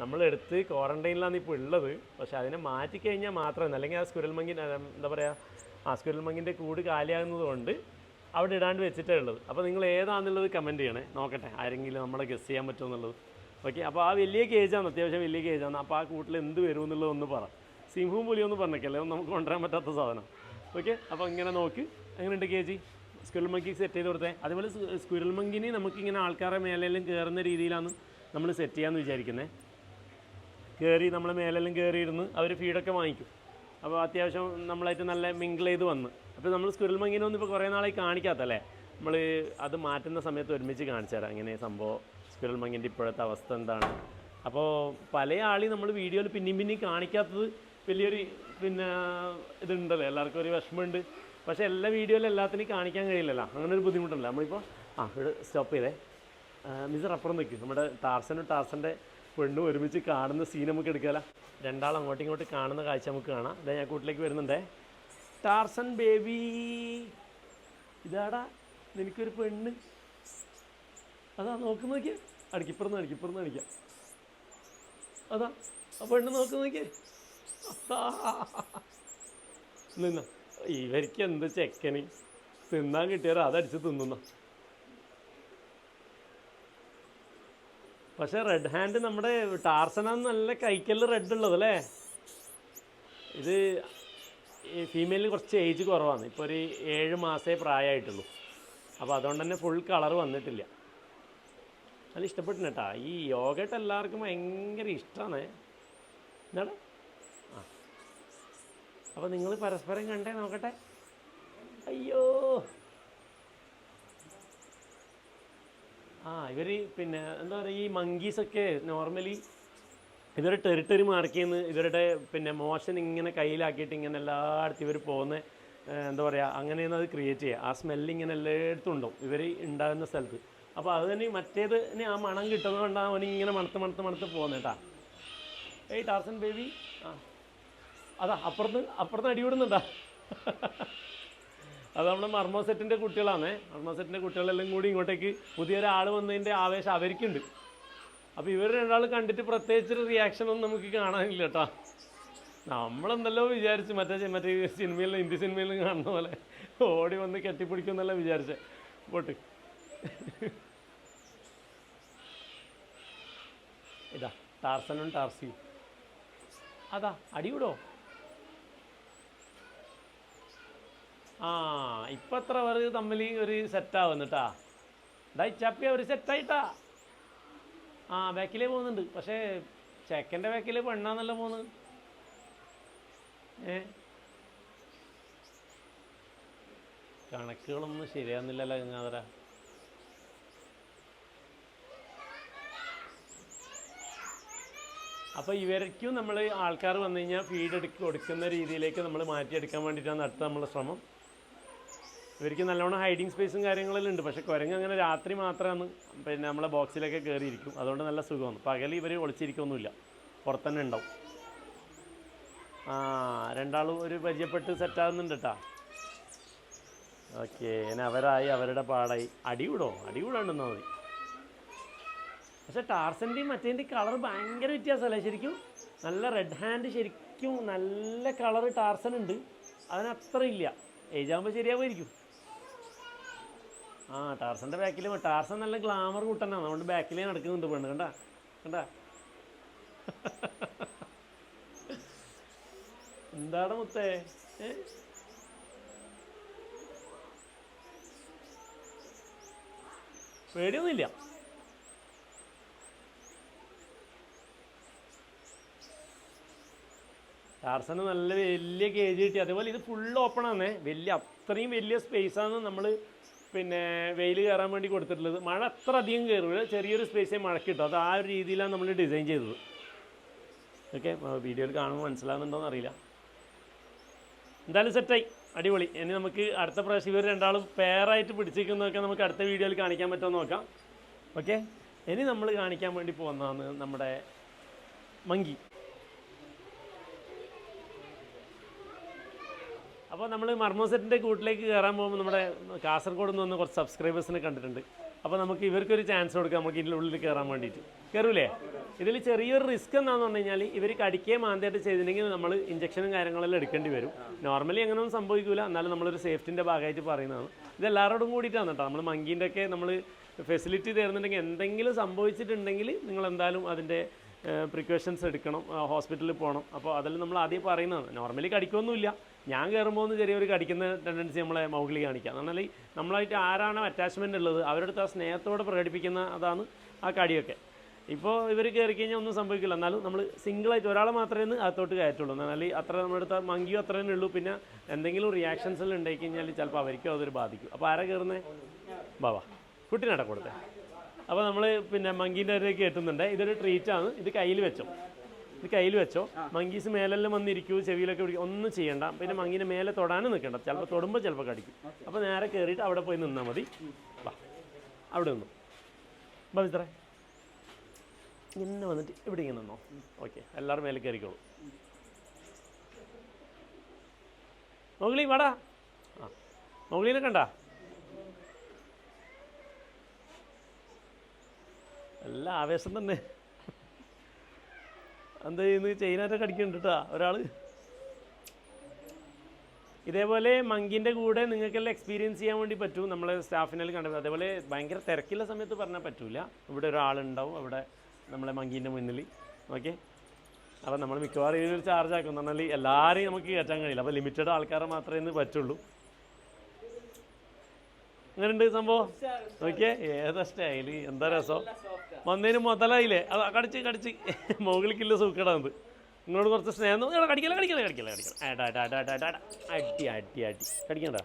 നമ്മളെടുത്ത് ക്വാറൻറ്റൈനിലാണ് ഇപ്പോൾ ഉള്ളത്. പക്ഷേ അതിനെ മാറ്റിക്കഴിഞ്ഞാൽ മാത്രമേ, അല്ലെങ്കിൽ ആ സ്ക്വിറൽ മങ്കി എന്താ പറയുക, ആ സ്ക്വിറൽ മങ്കിൻ്റെ കൂട് കാലിയാകുന്നത് കൊണ്ട് അവിടെ ഇടാണ്ട് വെച്ചിട്ടേ ഉള്ളത്. അപ്പോൾ നിങ്ങൾ ഏതാണെന്നുള്ളത് കമൻറ്റ് ചെയ്യണേ, നോക്കട്ടെ ആരെങ്കിലും നമ്മളെ ഗസ് ചെയ്യാൻ പറ്റുമോ എന്നുള്ളത്. ഓക്കെ, അപ്പോൾ ആ വലിയ കേജാണ്, അത്യാവശ്യം വലിയ കേജാണ്. അപ്പോൾ ആ കൂട്ടിൽ എന്ത് വരും എന്നുള്ളത് ഒന്ന് പറ. സിംഹവും പുലിയൊന്നും പറഞ്ഞേക്കല്ലേ, നമുക്ക് കൊണ്ടുവരാൻ പറ്റാത്ത സാധനം. ഓക്കെ, അപ്പോൾ ഇങ്ങനെ നോക്ക്. എങ്ങനെയുണ്ട് കേജി? സ്ക്വിറൽ മങ്കി സെറ്റ് ചെയ്ത് കൊടുത്തേ. അതേപോലെ സ്ക്വിറൽ മങ്കിന് നമുക്കിങ്ങനെ ആൾക്കാരെ മേലെല്ലാം കയറുന്ന രീതിയിലാണ് നമ്മൾ സെറ്റ് ചെയ്യാമെന്ന് വിചാരിക്കുന്നത്. കയറി നമ്മളെ മേലെല്ലാം കയറിയിരുന്ന് അവർ ഫീഡൊക്കെ വാങ്ങിക്കും. അപ്പോൾ അത്യാവശ്യം നമ്മളായിട്ട് നല്ല മിങ്കിൾ ചെയ്ത് വന്ന്. അപ്പോൾ നമ്മൾ സ്ക്വിറൽ മങ്കിനെ ഒന്നും ഇപ്പോൾ കുറേ നാളായി കാണിക്കാത്തല്ലേ, നമ്മൾ അത് മാറ്റുന്ന സമയത്ത് ഒരുമിച്ച് കാണിച്ചു തരാം എങ്ങനെ സംഭവം സ്ക്വിറൽ മങ്കിൻ്റെ ഇപ്പോഴത്തെ അവസ്ഥ എന്താണ്. അപ്പോൾ പല ആളെയും നമ്മൾ വീഡിയോയിൽ പിന്നെയും കാണിക്കാത്തത് വലിയൊരു ഇതുണ്ടല്ലോ, എല്ലാവർക്കും ഒരു വിഷമമുണ്ട്. പക്ഷേ എല്ലാ വീഡിയോയിലും എല്ലാത്തിനും കാണിക്കാൻ കഴിയില്ലല്ലോ, അങ്ങനെ ഒരു ബുദ്ധിമുട്ടുണ്ടല്ലോ. നമ്മളിപ്പോൾ ഇവിടെ സ്റ്റോപ്പ് ചെയ്തേ. മിസ്റ്റർ അപ്പുറം നിൽക്കും. നമ്മുടെ ടാർസൻ്റെ പെണ്ണും ഒരുമിച്ച് കാണുന്ന സീൻ നമുക്ക് എടുക്കാമല്ലോ. രണ്ടാളും അങ്ങോട്ടും ഇങ്ങോട്ടും കാണുന്ന കാഴ്ച നമുക്ക് കാണാം. ഇതാ ഞാൻ കൂട്ടിലേക്ക് വരുന്നുണ്ടേ. ടാർസൻ ബേബി, ഇതാടാ നിനക്കൊരു പെണ്ണ്. അതാ നോക്കിയാൽ അടിക്കിപ്പുറന്ന് അടിക്കാം. അതാ ആ പെണ്ണ് നോക്കിയേ. നിന്ന ഇവർക്ക് എന്ത് ചെക്കന് തിന്നാൻ കിട്ടിയാലോ അതടിച്ച് തിന്നുന്ന. പക്ഷേ റെഡ് ഹാൻഡ് നമ്മുടെ ടാർസനാന്ന് നല്ല കൈക്കല്ല് റെഡ് ഉള്ളത് അല്ലേ. ഇത് ഫീമെയിലിന് കുറച്ച് ഏജ് കുറവാണ്, ഇപ്പോൾ ഒരു 7 മാസമേ പ്രായമായിട്ടുള്ളൂ. അപ്പോൾ അതുകൊണ്ട് തന്നെ ഫുൾ കളർ വന്നിട്ടില്ല. നല്ല ഇഷ്ടപ്പെട്ടിന് കേട്ടോ. ഈ യോഗട്ട് എല്ലാവർക്കും ഭയങ്കര ഇഷ്ടമാണ്. എന്താണ് ആ, അപ്പോൾ നിങ്ങൾ പരസ്പരം കണ്ടേ നോക്കട്ടെ. അയ്യോ, ഇവർ എന്താ പറയുക, ഈ മങ്കീസൊക്കെ നോർമലി ഇവരുടെ ടെറിട്ടറി മാർക്ക് ചെയ്യുന്ന ഇവരുടെ മോഷൻ ഇങ്ങനെ കയ്യിലാക്കിയിട്ട് ഇങ്ങനെ എല്ലായിടത്തും ഇവർ പോകുന്ന എന്താ പറയുക, അങ്ങനെയാണ് അത് ക്രിയേറ്റ് ചെയ്യുക. ആ സ്മെല്ല് ഇങ്ങനെ എല്ലായിടത്തും ഉണ്ടാവും ഇവർ ഉണ്ടാകുന്ന സ്ഥലത്ത്. അപ്പോൾ അത് തന്നെ മറ്റേതിന് ആ മണം കിട്ടുന്നത് കൊണ്ടാണ് അവനിങ്ങനെ മണത്ത് പോകുന്നത് കേട്ടാ. ഏയ് ടാർസൻ ബേബി, അതാ അപ്പുറത്ത് അടിവിടുന്നുണ്ടാ. അത് നമ്മുടെ മർമോസെറ്റിൻ്റെ കുട്ടികളാണ്. മർമോസെറ്റിൻ്റെ കുട്ടികളെല്ലാം കൂടി ഇങ്ങോട്ടേക്ക് പുതിയൊരാൾ വന്നതിൻ്റെ ആവേശം അവർക്കുണ്ട്. അപ്പോൾ ഇവർ രണ്ടാൾ കണ്ടിട്ട് പ്രത്യേകിച്ചൊരു റിയാക്ഷനൊന്നും നമുക്ക് കാണാനില്ല കേട്ടോ. നമ്മളെന്തല്ലോ വിചാരിച്ചു, മറ്റേ സിനിമയിലും ഹിന്ദി സിനിമയിലും കാണുന്ന പോലെ ഓടി വന്ന് കെട്ടിപ്പിടിക്കുമെന്നല്ല വിചാരിച്ചേ. പോട്ട് ഇതാ ടാർസനും ടാർസിയും. അതാ അടിവിടോ. ആ ഇപ്പം എത്ര അവർ തമ്മിൽ ഒരു സെറ്റാവുന്നിട്ടാ ചപ്പി അവർ സെറ്റായിട്ടാ. ആ ബാക്കിലേ പോകുന്നുണ്ട്, പക്ഷേ ചെക്കൻ്റെ ബാക്കിൽ പെണ്ണാന്നല്ല പോകുന്നത്. കണക്കുകളൊന്നും ശരിയാകുന്നില്ലല്ലോ ഗംഗാധര. അപ്പോൾ ഇവർക്കും നമ്മൾ ആൾക്കാർ വന്നു കഴിഞ്ഞാൽ ഫീഡ് കൊടുക്കുന്ന രീതിയിലേക്ക് നമ്മൾ മാറ്റിയെടുക്കാൻ വേണ്ടിയിട്ടാണ് അടുത്ത നമ്മളെ ശ്രമം. ഇവർക്ക് നല്ലോണം ഹൈഡിങ് സ്പേസും കാര്യങ്ങളെല്ലാം ഉണ്ട്. പക്ഷേ കുരങ്ങ് അങ്ങനെ രാത്രി മാത്രമാണ് പിന്നെ നമ്മളെ ബോക്സിലൊക്കെ കയറിയിരിക്കും. അതുകൊണ്ട് നല്ല സുഖമാണ്. പകൽ ഇവർ ഒളിച്ചിരിക്കൊന്നുമില്ല, പുറത്തന്നെ ഉണ്ടാവും. ആ രണ്ടാളും ഒരു പരിചയപ്പെട്ട് സെറ്റാകുന്നുണ്ട് കേട്ടോ. ഓക്കെ, ഇനി അവരായി, അവരുടെ പാടായി. അടികൂടാണ്ടെന്നാൽ മതി. പക്ഷേ ടാർസൻ്റെയും മറ്റേൻ്റെയും കളർ ഭയങ്കര വ്യത്യാസമല്ലേ ശരിക്കും. നല്ല റെഡ് ഹാൻഡ് ശരിക്കും നല്ല കളർ ടാർസൻ ഉണ്ട്, അതിനത്ര ഇല്ല. ഏജാകുമ്പോൾ ശരിയാവുമായിരിക്കും. ആ ടാർസൻ്റെ ബാക്കിൽ ടാർസൻ നല്ല ഗ്ലാമർ കൂട്ടനാണ്, അതുകൊണ്ട് ബാക്കിലേ നടക്കുന്നുണ്ട് പെണ്ണ്. കണ്ടാ എന്താണ് മുത്തേ? പേടിയൊന്നുമില്ല. ടാർസന് നല്ല വലിയ കേജ് കിട്ടി. അതേപോലെ ഇത് ഫുൾ ഓപ്പൺ ആണേ, അത്രയും വലിയ സ്പേസാണ് നമ്മൾ പിന്നെ വെയിൽ കയറാൻ വേണ്ടി കൊടുത്തിട്ടുള്ളത്. മഴ അത്ര അധികം കയറില്ല, ചെറിയൊരു സ്പേസേ മഴയ്ക്ക് കിട്ടും. അത് ആ ഒരു രീതിയിലാണ് നമ്മൾ ഡിസൈൻ ചെയ്തത്. ഓക്കെ, വീഡിയോയിൽ കാണുമ്പോൾ മനസ്സിലാകുന്നുണ്ടോയെന്ന് അറിയില്ല. എന്തായാലും സെറ്റായി, അടിപൊളി. ഇനി നമുക്ക് അടുത്ത പ്രാവശ്യം ഇവർ രണ്ടാളും പെയറായിട്ട് പിടിച്ചിരിക്കുന്നതൊക്കെ നമുക്ക് അടുത്ത വീഡിയോയിൽ കാണിക്കാൻ പറ്റുമോ നോക്കാം. ഓക്കെ, ഇനി നമ്മൾ കാണിക്കാൻ വേണ്ടി പോകുന്നതാണ് നമ്മുടെ മങ്കി. അപ്പോൾ നമ്മൾ മർമോസെറ്റിൻ്റെ കൂട്ടിലേക്ക് കയറാൻ പോകുമ്പോൾ നമ്മുടെ കാസർഗോഡ് നിന്ന് വന്ന് കുറച്ച് സബ്സ്ക്രൈബേഴ്സിനെ കണ്ടിട്ടുണ്ട്. അപ്പോൾ നമുക്ക് ഇവർക്കൊരു ചാൻസ് കൊടുക്കാം, നമുക്ക് ഇതിൻ്റെ ഉള്ളിൽ കയറാൻ വേണ്ടിയിട്ട്. കയറൂലേ? ഇതിൽ ചെറിയൊരു റിസ്ക് എന്താണെന്ന് പറഞ്ഞു കഴിഞ്ഞാൽ ഇവർ കടിക്കുകയും മാന്തിയായിട്ട് ചെയ്തിട്ടുണ്ടെങ്കിൽ നമ്മൾ ഇഞ്ചക്ഷനും കാര്യങ്ങളെല്ലാം എടുക്കേണ്ടി വരും. നോർമലി അങ്ങനെയൊന്നും സംഭവിക്കില്ല, എന്നാലും നമ്മളൊരു സേഫ്റ്റിൻ്റെ ഭാഗമായിട്ട് പറയുന്നതാണ്. ഇത് എല്ലാവരോടും കൂടിയിട്ടാണ് കേട്ടോ. നമ്മൾ മങ്കീൻ്റെ ഒക്കെ നമ്മൾ ഫെസിലിറ്റി തരുന്നുണ്ടെങ്കിൽ എന്തെങ്കിലും സംഭവിച്ചിട്ടുണ്ടെങ്കിൽ നിങ്ങൾ എന്തായാലും അതിൻ്റെ പ്രിക്കോഷൻസ് എടുക്കണം, ഹോസ്പിറ്റലിൽ പോകണം. അപ്പോൾ അതെല്ലാം നമ്മൾ ആദ്യം പറയുന്നതാണ്. നോർമലി കടിക്കൊന്നുമില്ല. ഞാൻ കയറുമ്പോൾ ഒന്ന് ചെറിയൊരു കടിക്കുന്ന ടെൻഡൻസി നമ്മളെ മൗഗ്ലി കാണിക്കുക. എന്നാൽ നമ്മളായിട്ട് ആരാണോ അറ്റാച്ച്മെൻ്റ് ഉള്ളത് അവരുടെ അടുത്ത് ആ സ്നേഹത്തോടെ പ്രകടിപ്പിക്കുന്ന അതാണ് ആ കടിയൊക്കെ. ഇപ്പോൾ ഇവർ കയറി കഴിഞ്ഞാൽ ഒന്നും സംഭവിക്കില്ല, എന്നാലും നമ്മൾ സിംഗിളായിട്ട് ഒരാളെ മാത്രമേ അകത്തോട്ട് കയറ്റുള്ളൂ. എന്നാൽ അത്ര നമ്മുടെ അടുത്ത് മങ്കിയോ അത്ര തന്നെ ഉള്ളൂ. പിന്നെ എന്തെങ്കിലും റിയാക്ഷൻസ് എല്ലാം ഉണ്ടായി കഴിഞ്ഞാൽ ചിലപ്പോൾ അവർക്കും അതൊരു ബാധിക്കും. അപ്പോൾ ആരാ കയറുന്നത്? ബാബാ കുട്ടീനാട്ടാ കൊടുത്തേ. അപ്പോൾ നമ്മൾ പിന്നെ മങ്കീൻ്റെ അവിടേക്ക് കയറ്റുന്നുണ്ട്. ഇതൊരു ട്രീറ്റാണ്. ഇത് കയ്യിൽ വെച്ചോ. മങ്കീസ് മേലെല്ലാം വന്നിരിക്കൂ, ചെവിയിലൊക്കെ പിടിക്കും, ഒന്നും ചെയ്യണ്ട. പിന്നെ മങ്കീനെ മേലെ തൊടാനും നിൽക്കണ്ട, ചിലപ്പോൾ തൊടുമ്പോൾ ചിലപ്പോൾ കടിക്കും. അപ്പോൾ നേരെ കയറിയിട്ട് അവിടെ പോയി നിന്നാൽ മതി. വാ, അവിടെ നിന്നു. ബാ ഇത്രേ ഇങ്ങനെ വന്നിട്ട് ഇവിടെ ഇങ്ങനെ നിന്നോ. ഓക്കെ, എല്ലാവരും മേലെ കയറിക്കോളൂ. മൗഗ്ലി വാടാ. ആ മൗഗ്ലീനെ കണ്ടാ? നല്ല ആവേശം തന്നെ. എന്താ ചെയ്യുന്നത്? ചെയിനായിട്ട് കടിക്കുന്നുണ്ട് കേട്ടോ ഒരാൾ. ഇതേപോലെ മങ്കീൻ്റെ കൂടെ നിങ്ങൾക്കെല്ലാം എക്സ്പീരിയൻസ് ചെയ്യാൻ വേണ്ടി പറ്റും. നമ്മളെ സ്റ്റാഫിനെല്ലാം കണ്ടത് അതേപോലെ ഭയങ്കര തിരക്കുള്ള സമയത്ത് പറഞ്ഞാൽ പറ്റില്ല. ഇവിടെ ഒരാളുണ്ടാവും അവിടെ നമ്മളെ മങ്കീൻ്റെ മുന്നിൽ. ഓക്കെ, അപ്പോൾ നമ്മൾ മിക്കവാറും ഇതിനൊരു ചാർജ് ആക്കും. എന്ന് പറഞ്ഞാൽ എല്ലാവരെയും നമുക്ക് കയറ്റാൻ കഴിയില്ല. അപ്പോൾ ലിമിറ്റഡ് ആൾക്കാരെ മാത്രമേ ഇന്ന് പറ്റുള്ളൂ. അങ്ങനെയുണ്ട് സംഭവം. ഓക്കെ, ഏതാ സ്റ്റൈല്, എന്താ രസം. വന്നതിന് മുതലായില്ലേ? അത് കടിച്ച് മുകളിലേക്കില്ല സൂക്കടാത്. നിങ്ങളോട് കുറച്ച് സ്നേഹം കടിക്കല അടി കടിക്കണ്ട.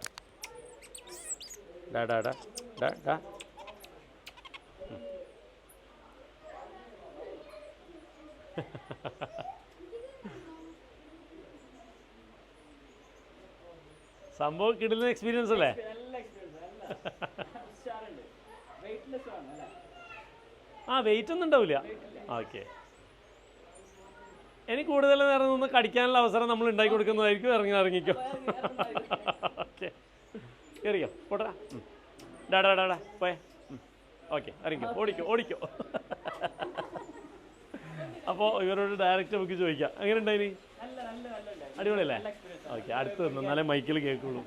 സംഭവം കിട്ടുന്ന എക്സ്പീരിയൻസ് അല്ലേ? ആ വെയിറ്റ് ഒന്നും ഉണ്ടാവില്ല. ഓക്കെ, ഇനി കൂടുതൽ നേരം നിന്ന് കടിക്കാനുള്ള അവസരം നമ്മൾ ഉണ്ടാക്കി കൊടുക്കുന്നതായിരിക്കും. ഇറങ്ങിക്കോ. ഓക്കെ, കയറിയോ, പോട്ടാ. ഡാ പോയെ. ഓക്കെ, ഇറങ്ങിക്കോ, ഓടിക്കോ. അപ്പോൾ ഇവരോട് ഡയറക്റ്റ് നമുക്ക് ചോദിക്കാം, എങ്ങനെ ഉണ്ടായിന്? അടിപൊളിയല്ലേ? ഓക്കെ, അടുത്ത് നിന്ന് എന്നാലേ മൈക്കിൽ കേൾക്കുള്ളൂ.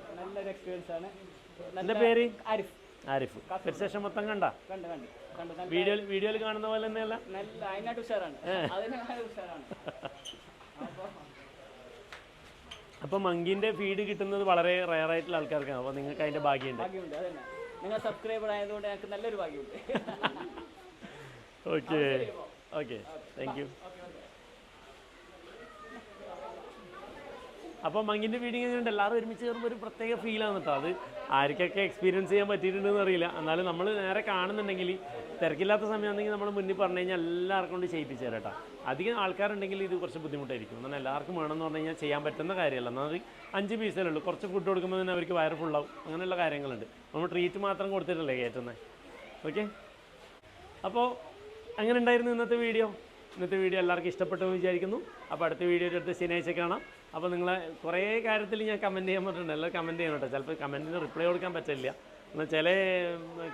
എൻ്റെ പേര് ആരിഫ്. പരിശേഷം മൊത്തം കണ്ട വീഡിയോയിൽ കാണുന്ന പോലെ തന്നെയല്ല? അപ്പോൾ മങ്കീൻ്റെ ഫീഡ് കിട്ടുന്നത് വളരെ റയർ ആയിട്ടുള്ള ആൾക്കാർക്കാണ്. അപ്പോൾ നിങ്ങൾക്ക് അതിൻ്റെ ഭാഗ്യമുണ്ട്. ഭാഗ്യമുണ്ട്, അതന്നെ. നിങ്ങൾ സബ്സ്ക്രൈബർ ആയതുകൊണ്ട് ഞങ്ങൾക്ക് നല്ലൊരു ഭാഗ്യമുണ്ട്. Okay okay, thank you. അപ്പോൾ മങ്കിൻ്റെ ഫീഡിങ് എങ്ങനെയുണ്ട്? എല്ലാവരും ഒരുമിച്ച് കയറുമ്പോൾ ഒരു പ്രത്യേക ഫീലാണ് കേട്ടോ. അത് ആർക്കൊക്കെ എക്സ്പീരിയൻസ് ചെയ്യാൻ പറ്റിയിട്ടുണ്ടെന്ന് അറിയില്ല. എന്നാലും നമ്മൾ നേരെ കാണുന്നുണ്ടെങ്കിൽ തിരക്കില്ലാത്ത സമയമാണെങ്കിൽ നമ്മൾ മുന്നിൽ പറഞ്ഞു കഴിഞ്ഞാൽ എല്ലാവർക്കും കൊണ്ട് ചെയ്യിപ്പിച്ചു തരാം കേട്ടോ. അധികം ആൾക്കാരുണ്ടെങ്കിൽ ഇത് കുറച്ച് ബുദ്ധിമുട്ടായിരിക്കും. എന്നാൽ എല്ലാവർക്കും വേണമെന്ന് പറഞ്ഞു കഴിഞ്ഞാൽ ചെയ്യാൻ പറ്റുന്ന കാര്യമല്ല. എന്നാൽ 5 പീസേ ഉള്ളൂ. കുറച്ച് ഫുഡ് കൊടുക്കുമ്പോൾ തന്നെ അവർക്ക് വയറ് ഫുള്ളാവും. അങ്ങനെയുള്ള കാര്യങ്ങളുണ്ട്. നമ്മൾ ട്രീറ്റ് മാത്രം കൊടുത്തിട്ടല്ലേ കയറ്റുന്നത്. ഓക്കെ, അപ്പോൾ അങ്ങനെ ഉണ്ടായിരുന്നു ഇന്നത്തെ വീഡിയോ. ഇന്നത്തെ വീഡിയോ എല്ലാവർക്കും ഇഷ്ടപ്പെട്ടു എന്ന് വിചാരിക്കുന്നു. അപ്പോൾ അടുത്ത വീഡിയോയുടെ അടുത്ത് ശനിയാഴ്ച കാണാം. അപ്പോൾ നിങ്ങളെ കുറേ കാര്യത്തിൽ ഞാൻ കമൻറ്റ് ചെയ്യാൻ പറ്റുന്നുണ്ട്. എല്ലാം കമൻറ്റ് ചെയ്യണം കേട്ടോ. ചിലപ്പോൾ കമൻറ്റിന് റിപ്ലൈ കൊടുക്കാൻ പറ്റില്ല. എന്നാൽ ചില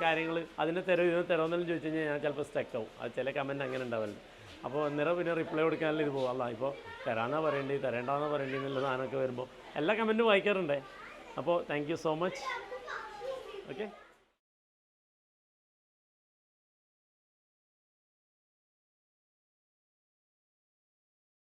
കാര്യങ്ങൾ അതിനെ തരോ ഇതിനെ തരുമെന്നെല്ലാം ചോദിച്ചു കഴിഞ്ഞാൽ ഞാൻ ചിലപ്പോൾ സ്റ്റക്ക് ആവും. അത് ചില കമൻറ്റ് അങ്ങനെ ഉണ്ടാവല്ലോ. അപ്പോൾ അന്നേരം പിന്നെ റിപ്ലൈ കൊടുക്കാനല്ല ഇത് പോകാം. ഇപ്പോൾ തരാനാ പറയേണ്ടത്, തരേണ്ടാന്നാ പറയേണ്ടത് എന്നുള്ള സാധനമൊക്കെ വരുമ്പോൾ എല്ലാ കമൻറ്റും വായിക്കാറുണ്ട്. അപ്പോൾ thank you so much. Okay.